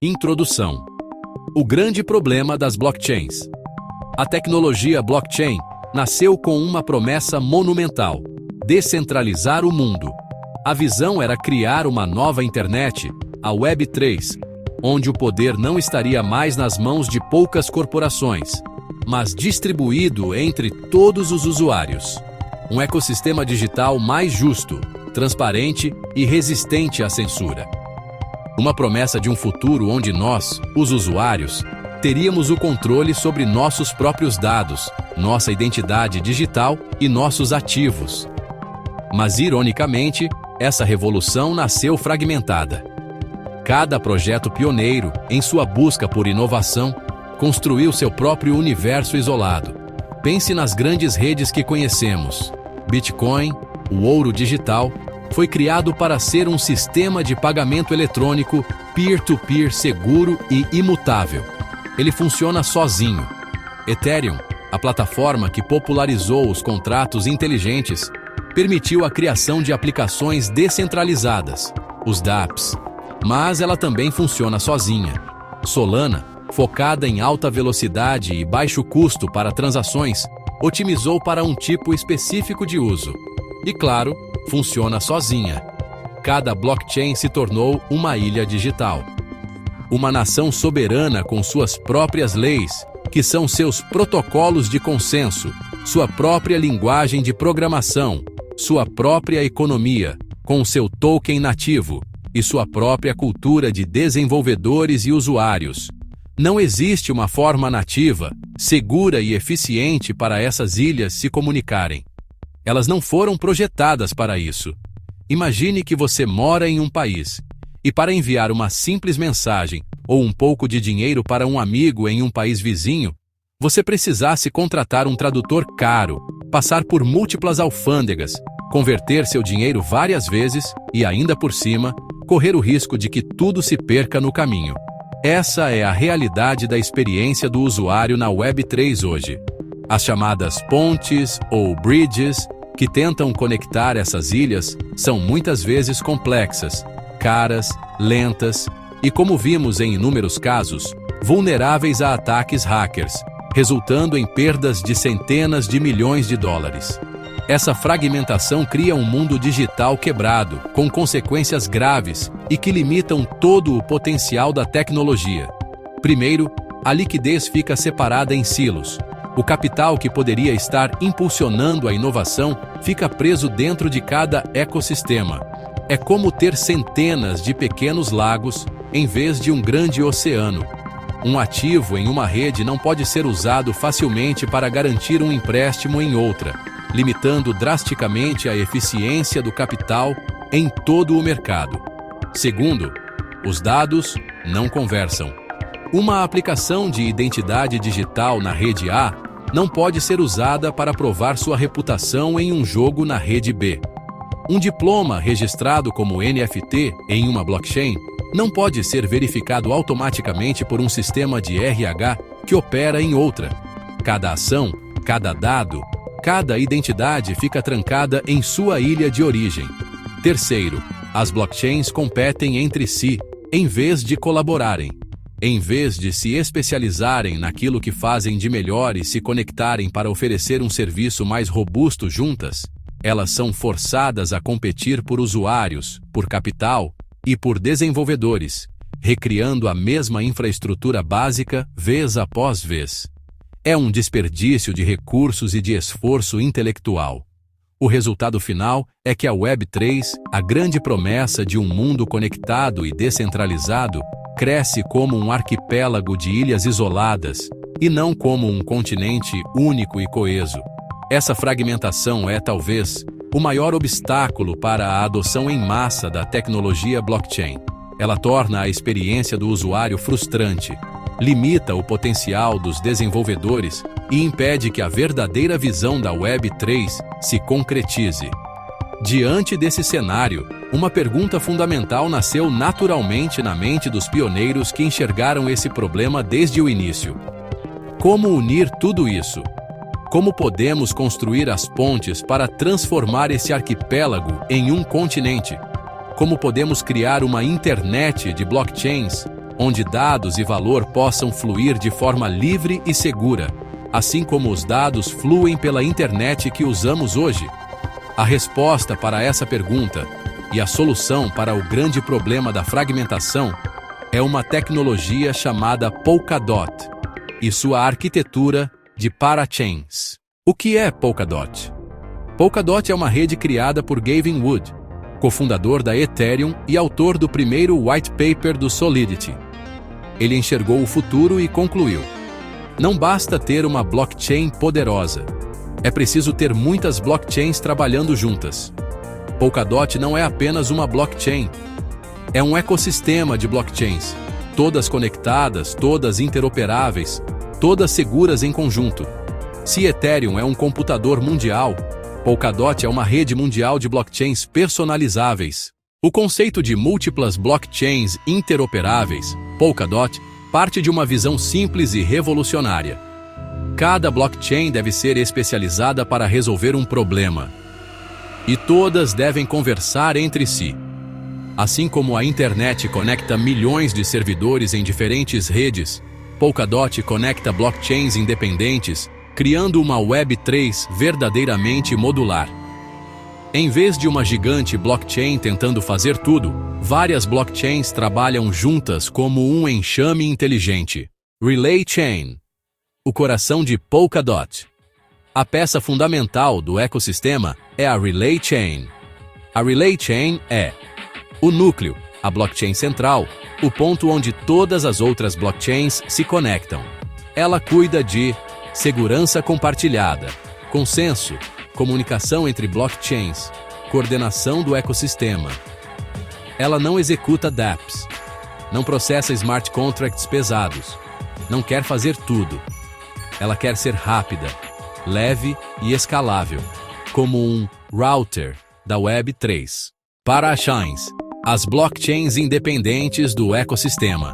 Introdução. O grande problema das blockchains. A tecnologia blockchain nasceu com uma promessa monumental: descentralizar o mundo. A visão era criar uma nova internet, a Web3, onde o poder não estaria mais nas mãos de poucas corporações, mas distribuído entre todos os usuários. Um ecossistema digital mais justo, transparente e resistente à censura. Uma promessa de um futuro onde nós, os usuários, teríamos o controle sobre nossos próprios dados, nossa identidade digital e nossos ativos. Mas, ironicamente, essa revolução nasceu fragmentada. Cada projeto pioneiro, em sua busca por inovação, construiu seu próprio universo isolado. Pense nas grandes redes que conhecemos. Bitcoin, o ouro digital, foi criado para ser um sistema de pagamento eletrônico peer-to-peer seguro e imutável. Ele funciona sozinho. Ethereum, a plataforma que popularizou os contratos inteligentes, permitiu a criação de aplicações descentralizadas, os dApps. Mas ela também funciona sozinha. Solana, focada em alta velocidade e baixo custo para transações, otimizou para um tipo específico de uso. E claro, funciona sozinha. Cada blockchain se tornou uma ilha digital. Uma nação soberana com suas próprias leis, que são seus protocolos de consenso, sua própria linguagem de programação, sua própria economia, com seu token nativo, e sua própria cultura de desenvolvedores e usuários. Não existe uma forma nativa, segura e eficiente para essas ilhas se comunicarem. Elas não foram projetadas para isso. Imagine que você mora em um país, e para enviar uma simples mensagem ou um pouco de dinheiro para um amigo em um país vizinho, você precisasse contratar um tradutor caro, passar por múltiplas alfândegas, converter seu dinheiro várias vezes e, ainda por cima, correr o risco de que tudo se perca no caminho. Essa é a realidade da experiência do usuário na Web3 hoje. As chamadas pontes ou bridges, que tentam conectar essas ilhas, são muitas vezes complexas, caras, lentas e, como vimos em inúmeros casos, vulneráveis a ataques hackers, resultando em perdas de centenas de milhões de dólares. Essa fragmentação cria um mundo digital quebrado, com consequências graves e que limitam todo o potencial da tecnologia. Primeiro, a liquidez fica separada em silos. O capital que poderia estar impulsionando a inovação fica preso dentro de cada ecossistema. É como ter centenas de pequenos lagos em vez de um grande oceano. Um ativo em uma rede não pode ser usado facilmente para garantir um empréstimo em outra, limitando drasticamente a eficiência do capital em todo o mercado. Segundo, os dados não conversam. Uma aplicação de identidade digital na rede A não pode ser usada para provar sua reputação em um jogo na rede B. Um diploma registrado como NFT em uma blockchain não pode ser verificado automaticamente por um sistema de RH que opera em outra. Cada ação, cada dado, cada identidade fica trancada em sua ilha de origem. Terceiro, as blockchains competem entre si, em vez de colaborarem. Em vez de se especializarem naquilo que fazem de melhor e se conectarem para oferecer um serviço mais robusto juntas, elas são forçadas a competir por usuários, por capital e por desenvolvedores, recriando a mesma infraestrutura básica vez após vez. É um desperdício de recursos e de esforço intelectual. O resultado final é que a Web3, a grande promessa de um mundo conectado e descentralizado, cresce como um arquipélago de ilhas isoladas e não como um continente único e coeso. Essa fragmentação é, talvez, o maior obstáculo para a adoção em massa da tecnologia blockchain. Ela torna a experiência do usuário frustrante, limita o potencial dos desenvolvedores e impede que a verdadeira visão da Web3 se concretize. Diante desse cenário, uma pergunta fundamental nasceu naturalmente na mente dos pioneiros que enxergaram esse problema desde o início. Como unir tudo isso? Como podemos construir as pontes para transformar esse arquipélago em um continente? Como podemos criar uma internet de blockchains onde dados e valor possam fluir de forma livre e segura, assim como os dados fluem pela internet que usamos hoje? A resposta para essa pergunta e a solução para o grande problema da fragmentação é uma tecnologia chamada Polkadot e sua arquitetura de parachains. O que é Polkadot? Polkadot é uma rede criada por Gavin Wood, cofundador da Ethereum e autor do primeiro white paper do Solidity. Ele enxergou o futuro e concluiu: não basta ter uma blockchain poderosa, é preciso ter muitas blockchains trabalhando juntas. Polkadot não é apenas uma blockchain, é um ecossistema de blockchains, todas conectadas, todas interoperáveis, todas seguras em conjunto. Se Ethereum é um computador mundial, Polkadot é uma rede mundial de blockchains personalizáveis. O conceito de múltiplas blockchains interoperáveis, Polkadot, parte de uma visão simples e revolucionária. Cada blockchain deve ser especializada para resolver um problema, e todas devem conversar entre si. Assim como a internet conecta milhões de servidores em diferentes redes, Polkadot conecta blockchains independentes, criando uma Web3 verdadeiramente modular. Em vez de uma gigante blockchain tentando fazer tudo, várias blockchains trabalham juntas como um enxame inteligente. Relay Chain, o coração de Polkadot. A peça fundamental do ecossistema é a Relay Chain. A Relay Chain é o núcleo, a blockchain central, o ponto onde todas as outras blockchains se conectam. Ela cuida de segurança compartilhada, consenso, comunicação entre blockchains, coordenação do ecossistema. Ela não executa dApps, não processa smart contracts pesados, não quer fazer tudo. Ela quer ser rápida, leve e escalável, como um router da Web3. Parachains, as blockchains independentes do ecossistema.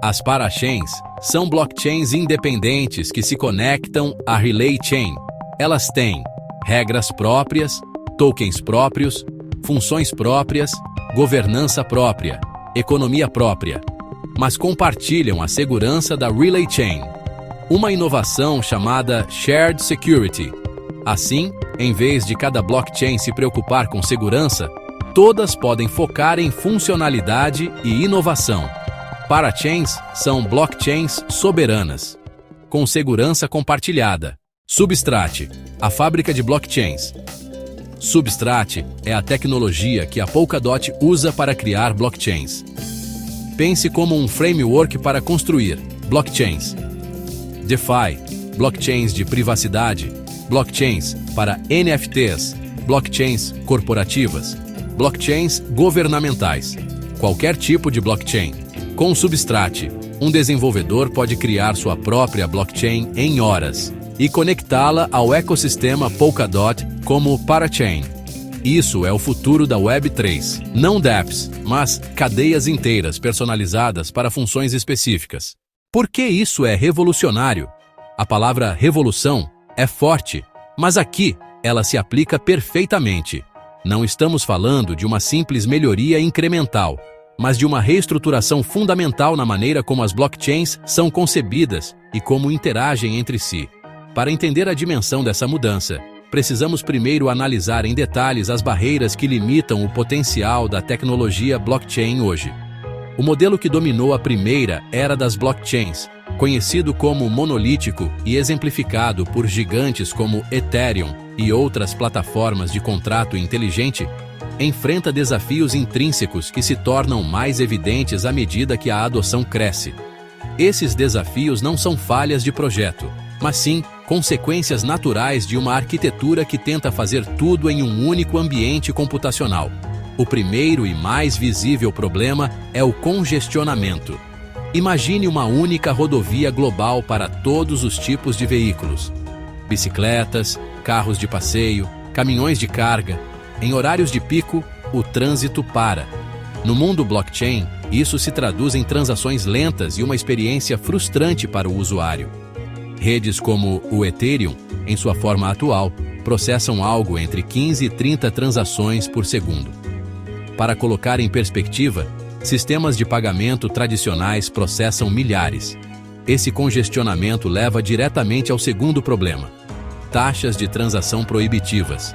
As parachains são blockchains independentes que se conectam à Relay Chain. Elas têm regras próprias, tokens próprios, funções próprias, governança própria, economia própria, mas compartilham a segurança da Relay Chain. Uma inovação chamada Shared Security. Assim, em vez de cada blockchain se preocupar com segurança, todas podem focar em funcionalidade e inovação. Parachains são blockchains soberanas, com segurança compartilhada. Substrate, a fábrica de blockchains. Substrate é a tecnologia que a Polkadot usa para criar blockchains. Pense como um framework para construir blockchains. DeFi, blockchains de privacidade, blockchains para NFTs, blockchains corporativas, blockchains governamentais, qualquer tipo de blockchain. Com Substrate, um desenvolvedor pode criar sua própria blockchain em horas e conectá-la ao ecossistema Polkadot como parachain. Isso é o futuro da Web3. Não dApps, mas cadeias inteiras personalizadas para funções específicas. Por que isso é revolucionário? A palavra revolução é forte, mas aqui ela se aplica perfeitamente. Não estamos falando de uma simples melhoria incremental, mas de uma reestruturação fundamental na maneira como as blockchains são concebidas e como interagem entre si. Para entender a dimensão dessa mudança, precisamos primeiro analisar em detalhes as barreiras que limitam o potencial da tecnologia blockchain hoje. O modelo que dominou a primeira era das blockchains, conhecido como monolítico e exemplificado por gigantes como Ethereum e outras plataformas de contrato inteligente, enfrenta desafios intrínsecos que se tornam mais evidentes à medida que a adoção cresce. Esses desafios não são falhas de projeto, mas sim consequências naturais de uma arquitetura que tenta fazer tudo em um único ambiente computacional. O primeiro e mais visível problema é o congestionamento. Imagine uma única rodovia global para todos os tipos de veículos: bicicletas, carros de passeio, caminhões de carga. Em horários de pico, o trânsito para. No mundo blockchain, isso se traduz em transações lentas e uma experiência frustrante para o usuário. Redes como o Ethereum, em sua forma atual, processam algo entre 15 e 30 transações por segundo. Para colocar em perspectiva, Sistemas de pagamento tradicionais processam milhares. Esse congestionamento leva diretamente ao segundo problema: taxas de transação proibitivas.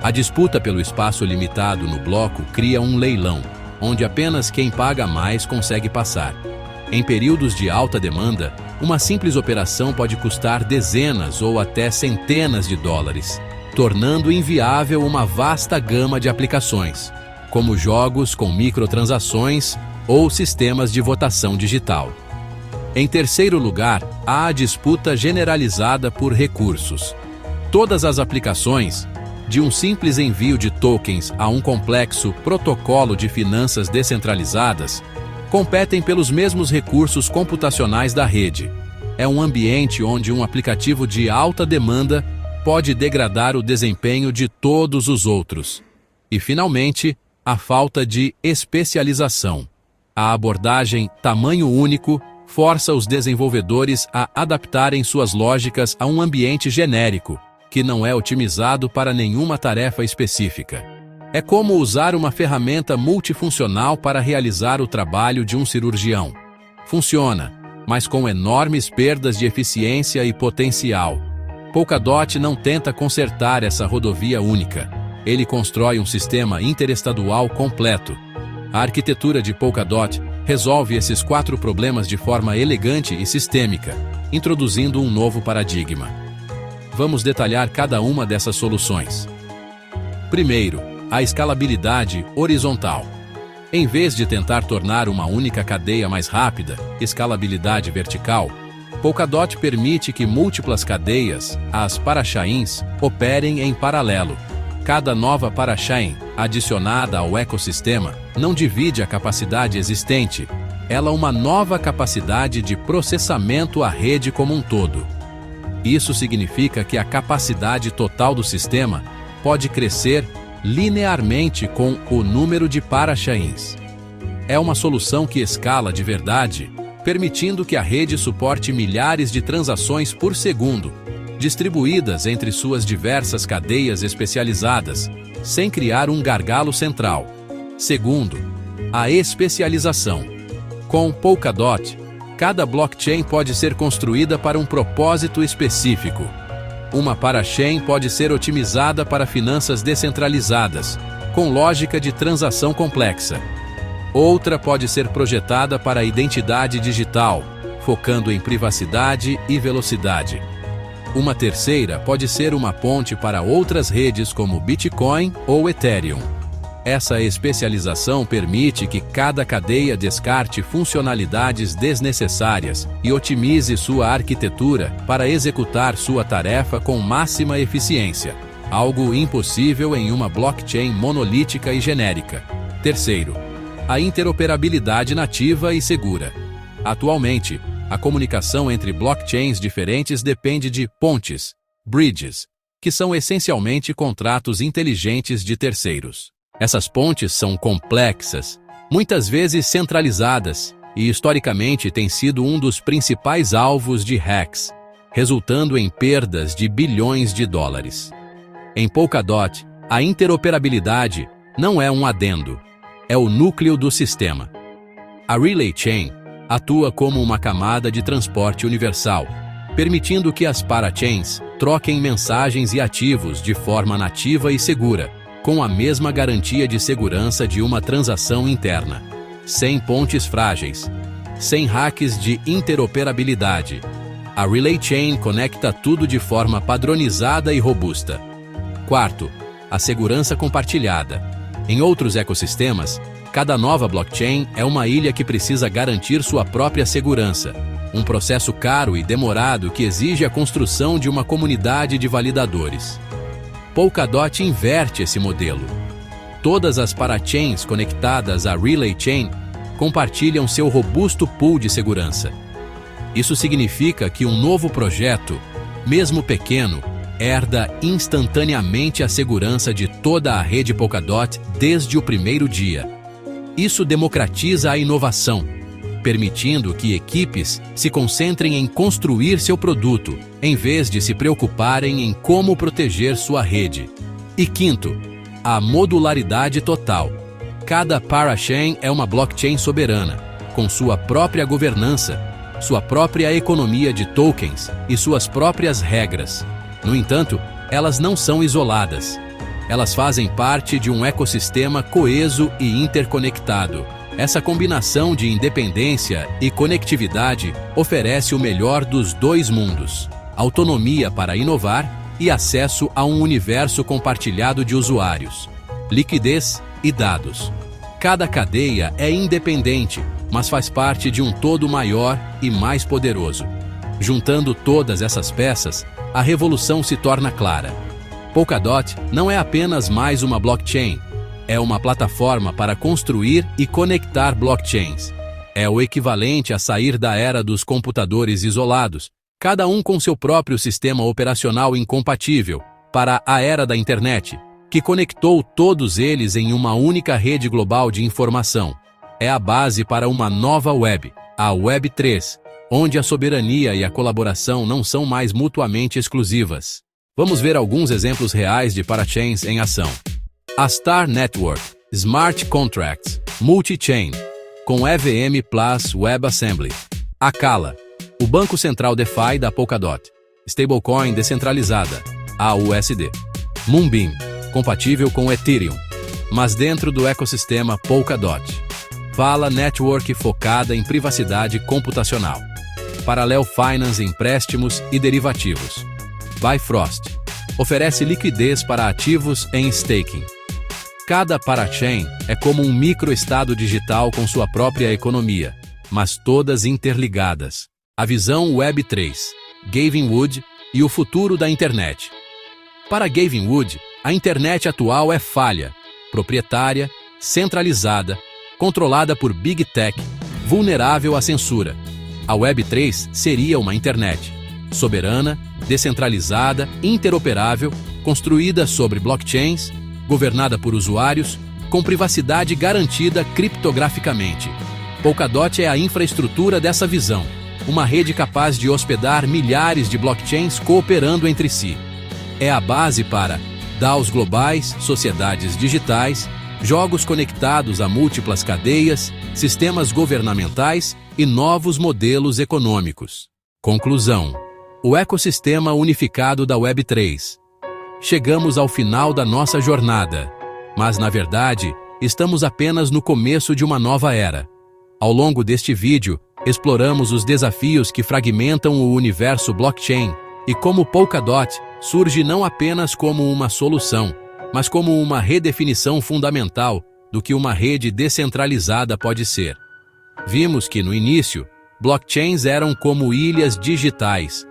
A disputa pelo espaço limitado no bloco cria um leilão, onde apenas quem paga mais consegue passar. Em períodos de alta demanda, uma simples operação pode custar dezenas ou até centenas de dólares, tornando inviável uma vasta gama de aplicações, como jogos com microtransações ou sistemas de votação digital. Em terceiro lugar, há a disputa generalizada por recursos. Todas as aplicações, de um simples envio de tokens a um complexo protocolo de finanças descentralizadas, competem pelos mesmos recursos computacionais da rede. É um ambiente onde um aplicativo de alta demanda pode degradar o desempenho de todos os outros. E, finalmente, a falta de especialização. A abordagem tamanho único força os desenvolvedores a adaptarem suas lógicas a um ambiente genérico, que não é otimizado para nenhuma tarefa específica. É como usar uma ferramenta multifuncional para realizar o trabalho de um cirurgião. Funciona, mas com enormes perdas de eficiência e potencial. Polkadot não tenta consertar essa rodovia única. Ele constrói um sistema interestadual completo. A arquitetura de Polkadot resolve esses 4 problemas de forma elegante e sistêmica, introduzindo um novo paradigma. Vamos detalhar cada uma dessas soluções. Primeiro, a escalabilidade horizontal. Em vez de tentar tornar uma única cadeia mais rápida, escalabilidade vertical, Polkadot permite que múltiplas cadeias, as parachains, operem em paralelo. Cada nova parachain adicionada ao ecossistema não divide a capacidade existente, ela uma nova capacidade de processamento à rede como um todo. Isso significa que a capacidade total do sistema pode crescer linearmente com o número de parachains. É uma solução que escala de verdade, permitindo que a rede suporte milhares de transações por segundo, distribuídas entre suas diversas cadeias especializadas, sem criar um gargalo central. Segundo, a especialização. Com Polkadot, cada blockchain pode ser construída para um propósito específico. Uma parachain pode ser otimizada para finanças descentralizadas, com lógica de transação complexa. Outra pode ser projetada para a identidade digital, focando em privacidade e velocidade. Uma terceira pode ser uma ponte para outras redes como Bitcoin ou Ethereum. Essa especialização permite que cada cadeia descarte funcionalidades desnecessárias e otimize sua arquitetura para executar sua tarefa com máxima eficiência, algo impossível em uma blockchain monolítica e genérica. Terceiro, a interoperabilidade nativa e segura. Atualmente, a comunicação entre blockchains diferentes depende de pontes, bridges, que são essencialmente contratos inteligentes de terceiros. Essas pontes são complexas, muitas vezes centralizadas, e historicamente têm sido um dos principais alvos de hacks, resultando em perdas de bilhões de dólares. Em Polkadot, a interoperabilidade não é um adendo, é o núcleo do sistema. A Relay Chain atua como uma camada de transporte universal, permitindo que as parachains troquem mensagens e ativos de forma nativa e segura, com a mesma garantia de segurança de uma transação interna, sem pontes frágeis, sem hacks de interoperabilidade. A Relay Chain conecta tudo de forma padronizada e robusta. Quarto, a segurança compartilhada. Em outros ecossistemas, cada nova blockchain é uma ilha que precisa garantir sua própria segurança, um processo caro e demorado que exige a construção de uma comunidade de validadores. Polkadot inverte esse modelo. Todas as parachains conectadas à Relay Chain compartilham seu robusto pool de segurança. Isso significa que um novo projeto, mesmo pequeno, herda instantaneamente a segurança de toda a rede Polkadot desde o primeiro dia. Isso democratiza a inovação, permitindo que equipes se concentrem em construir seu produto, em vez de se preocuparem em como proteger sua rede. E quinto, a modularidade total. Cada parachain é uma blockchain soberana, com sua própria governança, sua própria economia de tokens e suas próprias regras. No entanto, elas não são isoladas. Elas fazem parte de um ecossistema coeso e interconectado. Essa combinação de independência e conectividade oferece o melhor dos dois mundos: autonomia para inovar e acesso a um universo compartilhado de usuários, liquidez e dados. Cada cadeia é independente, mas faz parte de um todo maior e mais poderoso. Juntando todas essas peças, a revolução se torna clara. Polkadot não é apenas mais uma blockchain, é uma plataforma para construir e conectar blockchains. É o equivalente a sair da era dos computadores isolados, cada um com seu próprio sistema operacional incompatível, para a era da internet, que conectou todos eles em uma única rede global de informação. É a base para uma nova web, a Web 3, onde a soberania e a colaboração não são mais mutuamente exclusivas. Vamos ver alguns exemplos reais de parachains em ação. A Star Network, Smart Contracts, Multi-Chain, com EVM Plus WebAssembly. A Kala, o Banco Central DeFi da Polkadot, Stablecoin descentralizada, AUSD. Moonbeam, compatível com Ethereum, mas dentro do ecossistema Polkadot. Vala Network focada em privacidade computacional. Parallel Finance empréstimos e derivativos. Bifrost, oferece liquidez para ativos em staking. Cada parachain é como um microestado digital com sua própria economia, mas todas interligadas. A visão Web 3, Gavin Wood e o futuro da internet. Para Gavin Wood, a internet atual é falha, proprietária, centralizada, controlada por Big Tech, vulnerável à censura. A Web 3 seria uma internet soberana, descentralizada, interoperável, construída sobre blockchains, governada por usuários, com privacidade garantida criptograficamente. Polkadot é a infraestrutura dessa visão, uma rede capaz de hospedar milhares de blockchains cooperando entre si. É a base para DAOs globais, sociedades digitais, jogos conectados a múltiplas cadeias, sistemas governamentais e novos modelos econômicos. Conclusão: o ecossistema unificado da Web3. Chegamos ao final da nossa jornada, mas na verdade, estamos apenas no começo de uma nova era. Ao longo deste vídeo, exploramos os desafios que fragmentam o universo blockchain e como Polkadot surge não apenas como uma solução, mas como uma redefinição fundamental do que uma rede descentralizada pode ser. Vimos que, no início, blockchains eram como ilhas digitais,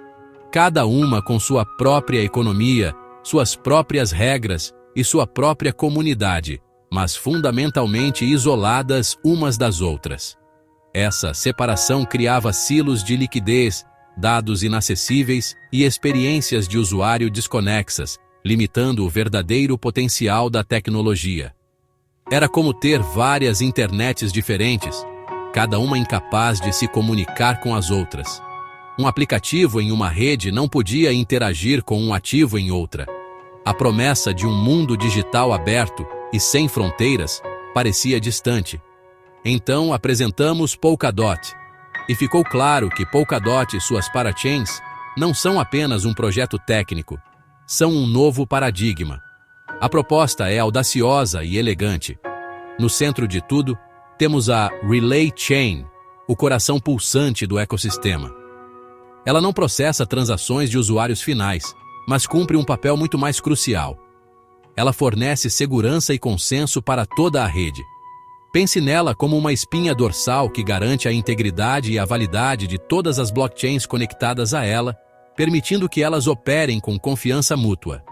cada uma com sua própria economia, suas próprias regras e sua própria comunidade, mas fundamentalmente isoladas umas das outras. Essa separação criava silos de liquidez, dados inacessíveis e experiências de usuário desconexas, limitando o verdadeiro potencial da tecnologia. Era como ter várias internets diferentes, cada uma incapaz de se comunicar com as outras. Um aplicativo em uma rede não podia interagir com um ativo em outra. A promessa de um mundo digital aberto e sem fronteiras parecia distante. Então apresentamos Polkadot, e ficou claro que Polkadot e suas parachains não são apenas um projeto técnico, são um novo paradigma. A proposta é audaciosa e elegante. No centro de tudo, temos a Relay Chain, o coração pulsante do ecossistema. Ela não processa transações de usuários finais, mas cumpre um papel muito mais crucial. Ela fornece segurança e consenso para toda a rede. Pense nela como uma espinha dorsal que garante a integridade e a validade de todas as blockchains conectadas a ela, permitindo que elas operem com confiança mútua.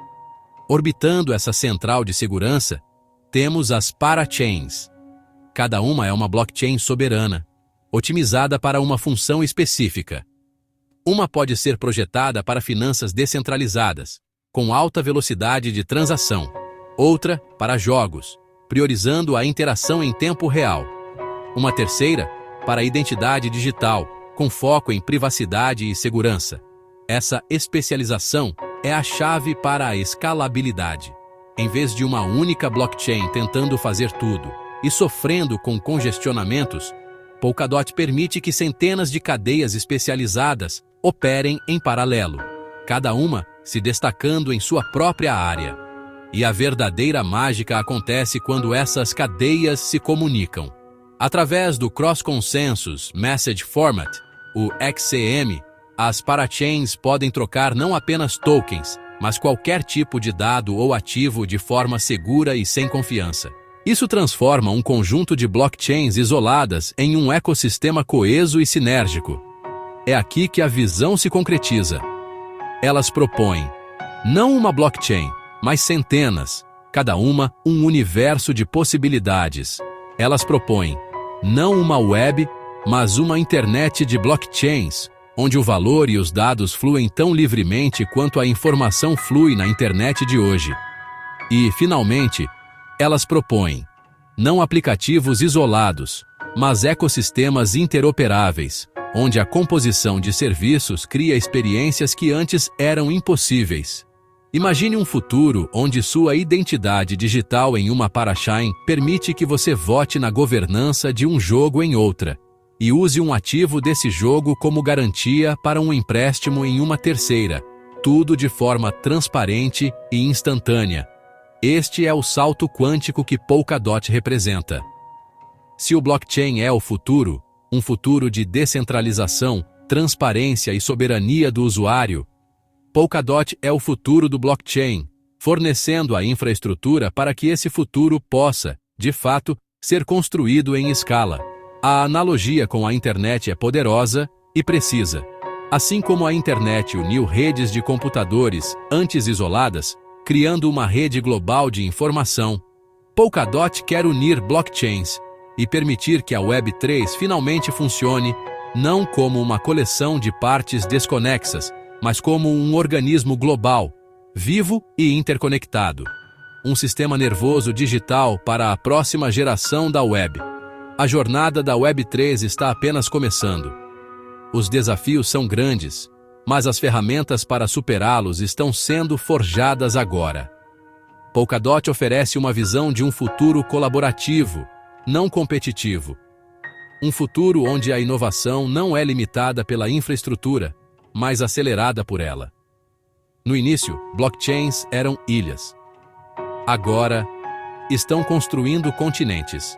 Orbitando essa central de segurança, temos as parachains. Cada uma é uma blockchain soberana, otimizada para uma função específica. Uma pode ser projetada para finanças descentralizadas, com alta velocidade de transação. Outra, para jogos, priorizando a interação em tempo real. Uma terceira, para a identidade digital, com foco em privacidade e segurança. Essa especialização é a chave para a escalabilidade. Em vez de uma única blockchain tentando fazer tudo, e sofrendo com congestionamentos, Polkadot permite que centenas de cadeias especializadas operem em paralelo, cada uma se destacando em sua própria área. E a verdadeira mágica acontece quando essas cadeias se comunicam. Através do Cross Consensus Message Format, o XCM, as parachains podem trocar não apenas tokens, mas qualquer tipo de dado ou ativo de forma segura e sem confiança. Isso transforma um conjunto de blockchains isoladas em um ecossistema coeso e sinérgico. É aqui que a visão se concretiza. Elas propõem não uma blockchain, mas centenas, cada uma um universo de possibilidades. Elas propõem não uma web, mas uma internet de blockchains, onde o valor e os dados fluem tão livremente quanto a informação flui na internet de hoje. E, finalmente, elas propõem não aplicativos isolados, mas ecossistemas interoperáveis, onde a composição de serviços cria experiências que antes eram impossíveis. Imagine um futuro onde sua identidade digital em uma parachain permite que você vote na governança de um jogo em outra, e use um ativo desse jogo como garantia para um empréstimo em uma terceira, tudo de forma transparente e instantânea. Este é o salto quântico que Polkadot representa. Se o blockchain é o futuro, um futuro de descentralização, transparência e soberania do usuário, Polkadot é o futuro do blockchain, fornecendo a infraestrutura para que esse futuro possa, de fato, ser construído em escala. A analogia com a internet é poderosa e precisa. Assim como a internet uniu redes de computadores antes isoladas, criando uma rede global de informação, Polkadot quer unir blockchains e permitir que a Web3 finalmente funcione não como uma coleção de partes desconexas, mas como um organismo global, vivo e interconectado. Um sistema nervoso digital para a próxima geração da web. A jornada da Web3 está apenas começando. Os desafios são grandes, mas as ferramentas para superá-los estão sendo forjadas agora. Polkadot oferece uma visão de um futuro colaborativo, não competitivo. Um futuro onde a inovação não é limitada pela infraestrutura, mas acelerada por ela. No início, blockchains eram ilhas. Agora, estão construindo continentes.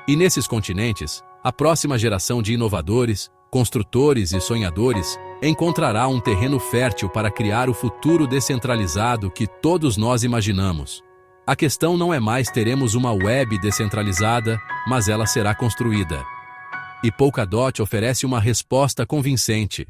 E nesses continentes, a próxima geração de inovadores, construtores e sonhadores encontrará um terreno fértil para criar o futuro descentralizado que todos nós imaginamos. A questão não é mais teremos uma web descentralizada, mas ela será construída. E Polkadot oferece uma resposta convincente.